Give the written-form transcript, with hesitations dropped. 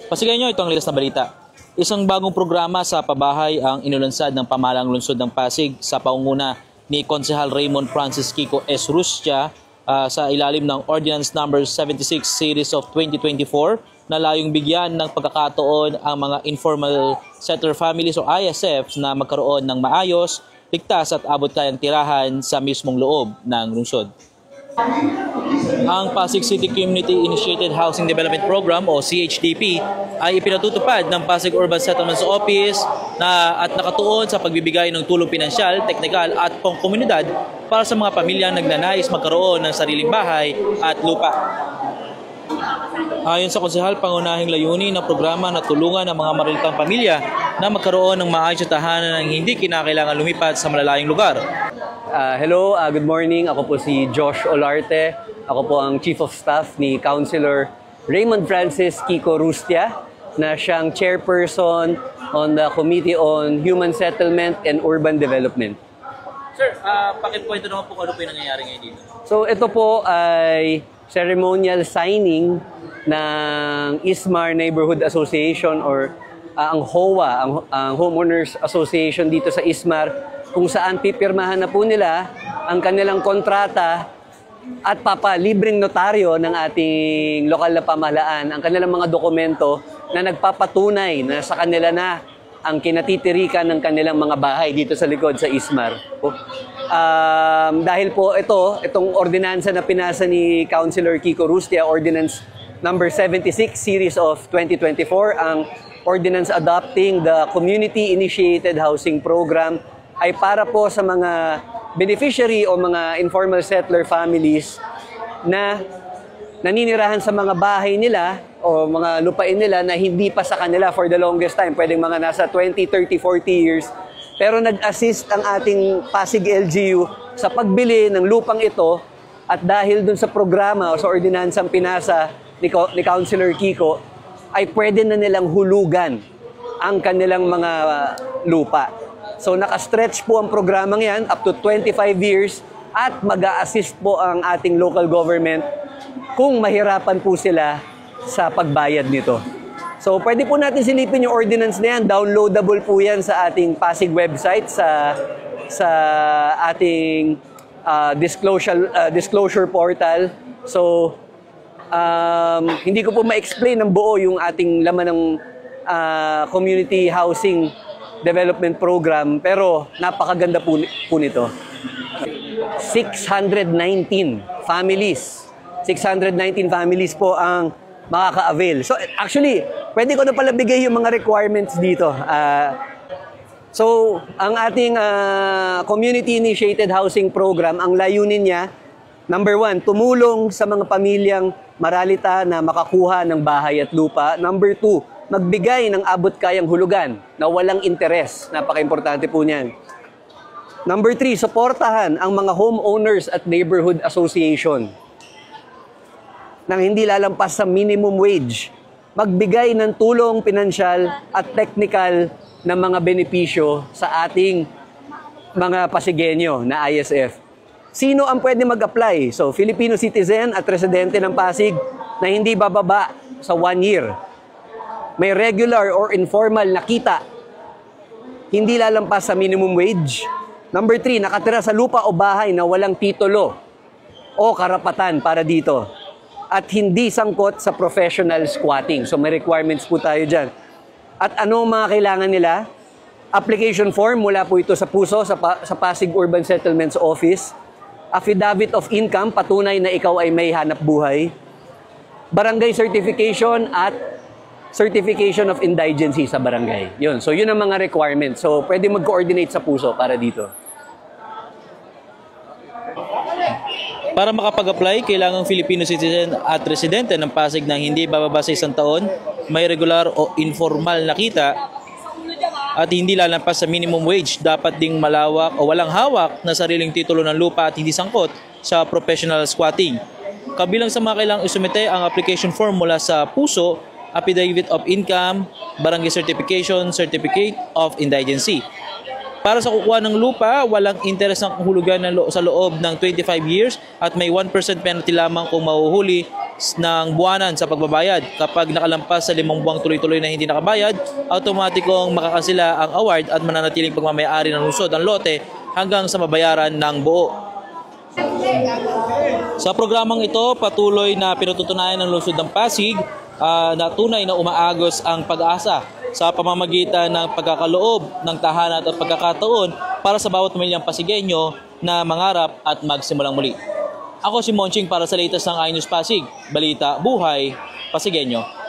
Pasigay nyo, ito ang likas na balita. Isang bagong programa sa pabahay ang inulunsad ng pamahalang lungsod ng Pasig sa pangunguna ni Konsehal Raymond Francis Kiko S. Rustia sa ilalim ng Ordinance Number 76 Series of 2024 na layong bigyan ng pagkakataon ang mga informal settler families o ISFs na magkaroon ng maayos, ligtas at abot kayang tirahan sa mismong loob ng lungsod. Ang Pasig City Community Initiated Housing Development Program o CHDP ay ipinatutupad ng Pasig Urban Settlements Office at nakatuon sa pagbibigay ng tulong pinansyal, teknikal at pangkomunidad para sa mga pamilyang nagnanais magkaroon ng sariling bahay at lupa. Ayon sa konsehal, pangunahing layunin ng programa na tulungan ang mga marilitang pamilya na magkaroon ng maayos na tahanan ng hindi kinakailangan lumipat sa malalayong lugar. Hello, good morning. Ako po si Josh Olarte. Ako po ang Chief of Staff ni Councilor Raymond Francis Kiko Rustia na siyang Chairperson on the Committee on Human Settlement and Urban Development. Sir, pakikwento naman po kung ano po yung nangyayari ngayon dito. So ito po ay ceremonial signing ng Ismar Neighborhood Association or ang HOA, ang Homeowners Association dito sa Ismar, kung saan pipirmahan na po nila ang kanilang kontrata at papalibreng notaryo ng ating lokal na pamahalaan ang kanilang mga dokumento na nagpapatunay na sa kanila na ang kinatitirikan ng kanilang mga bahay dito sa likod sa Ismar. Dahil po itong ordinansa na pinasa ni Councilor Kiko Rustia, Ordinance Number 76 Series of 2024, ang ordinance adopting the Community Initiated Housing Program, ay para po sa mga beneficiary o mga informal settler families na naninirahan sa mga bahay nila o mga lupain nila na hindi pa sa kanila for the longest time. Pwedeng mga nasa 20, 30, 40 years. Pero nag-assist ang ating Pasig LGU sa pagbili ng lupang ito at dahil dun sa programa o sa ordinansang pinasa ni Councilor Kiko, ay pwede na nilang hulugan ang kanilang mga lupa. So naka-stretch po ang programang yan up to 25 years at mag-a-assist po ang ating local government kung mahirapan po sila sa pagbayad nito. So pwede po natin silipin yung ordinance na yan. Downloadable po yan sa ating Pasig website, sa ating disclosure portal. So hindi ko po ma-explain ng buo yung ating laman ng community housing development program, pero napakaganda po nito. 619 families. 619 families po ang makaka-avail. So actually, pwede ko na pala bigay yung mga requirements dito. So ang ating community-initiated housing program, ang layunin niya, number 1, tumulong sa mga pamilyang maralita na makakuha ng bahay at lupa. Number 2, magbigay ng abot kayang hulugan na walang interes. Napaka-importante po niyan. Number 3, suportahan ang mga homeowners at neighborhood association nang hindi lalampas sa minimum wage. Magbigay ng tulong pinansyal at technical na mga benepisyo sa ating mga Pasigenyo na ISF. Sino ang pwede mag-apply? So, Filipino citizen at residente ng Pasig na hindi bababa sa 1 year. May regular or informal na kita, hindi lalampas sa minimum wage. Number 3, nakatira sa lupa o bahay na walang titulo o karapatan para dito. At hindi sangkot sa professional squatting. So may requirements po tayo dyan. At ano mga kailangan nila? Application form, mula po ito sa puso, sa Pasig Urban Settlements Office. Affidavit of income, patunay na ikaw ay may hanap buhay. Barangay certification at certification of indigency sa barangay. Yun. So, yun ang mga requirements. So, pwede mag-coordinate sa puso para dito. Para makapag-apply, kailangang Filipino citizen at residente ng Pasig na hindi bababa sa 1 taon, may regular o informal na kita, at hindi lalampas sa minimum wage. Dapat ding malawak o walang hawak na sariling titulo ng lupa at hindi sangkot sa professional squatting. Kabilang sa mga kailangang isumite ang application form mula sa puso, affidavit of income, barangay certification, certificate of indigency. Para sa kukuha ng lupa, walang interes ng hulugan sa loob ng 25 years at may 1% penalty lamang kung mahuhuli ng buwanan sa pagbabayad. Kapag nakalampas sa 5 buwang tuloy-tuloy na hindi nakabayad, automatikong makakansela ang award at mananatiling pagmamayari ng lungsod ang lote hanggang sa mabayaran ng buo. Sa programang ito, patuloy na pinututunayan ng lungsod ng Pasig na tunay na umaagos ang pag-asa sa pamamagitan ng pagkakaloob ng tahanan at pagkakataon para sa bawat pamilyang Pasigueño na mangarap at magsimulang muli. Ako si Monching para sa latest ng iNews Pasig, Balita, Buhay, Pasigueño.